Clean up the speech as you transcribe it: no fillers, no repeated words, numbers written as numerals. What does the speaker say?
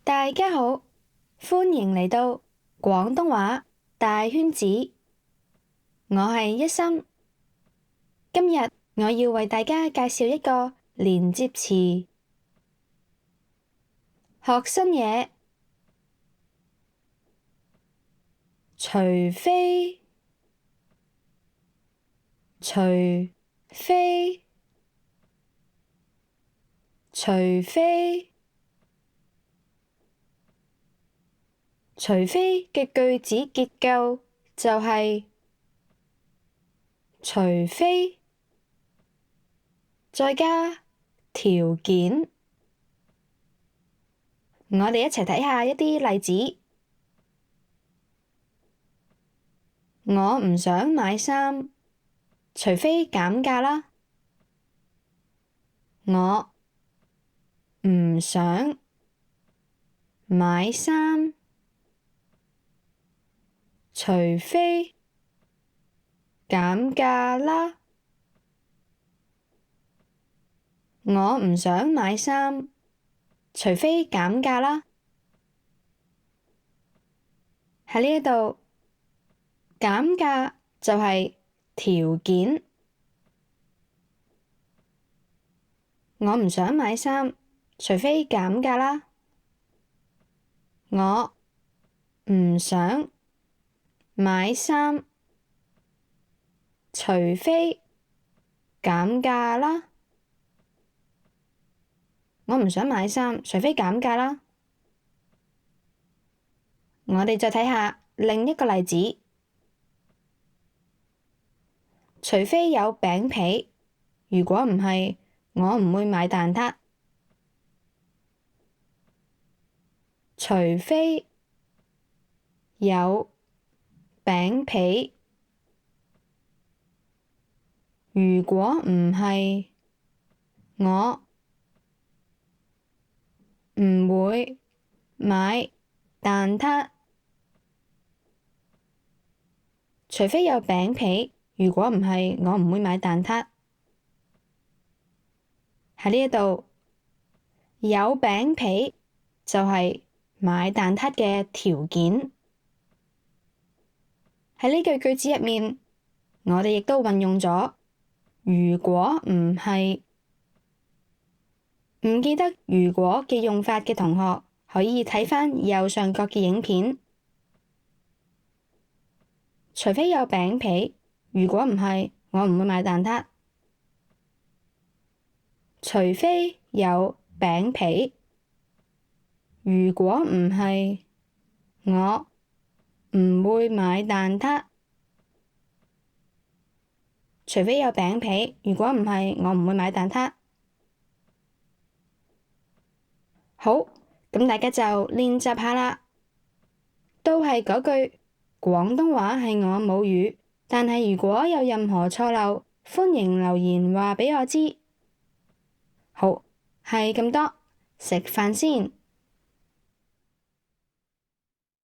大家好，歡迎嚟到廣東話大圈子，我係一心。今日我要為大家介紹一個連接詞，學新嘢。除非，除非，除非，除非嘅句子結構就係除非再加條件。我哋一齊睇下一啲例子。我唔想買衫，除非減價啦。我唔想買衫，除非減價啦。我唔想買衫，除非減價啦。喺呢一度，減價就係條件。我唔想買衫，除非減價啦。我唔想買衫，除非減價啦。我唔想買衫，除非減價啦。我哋再睇下另一個例子，除非有餅皮，如果唔係，我唔會買蛋撻。除非有餅皮，如果唔係，我唔會買蛋撻。除非有餅皮，如果唔係，我唔會買蛋撻。喺呢一度，有餅皮就係買蛋撻嘅條件。喺呢句句子入面，我哋亦都運用咗如果唔係。唔記得如果嘅用法嘅同學，可以睇返右上角嘅影片。除非有餅皮，如果唔係，我唔會買蛋撻。除非有餅皮，如果唔係，我唔會買蛋撻。除非有餅皮，如果唔係，我唔會買蛋撻。好，咁大家就練習下啦。都係嗰句，廣東話係我母語，但係如果有任何錯漏，歡迎留言話畀我知。好，係咁多，食飯先。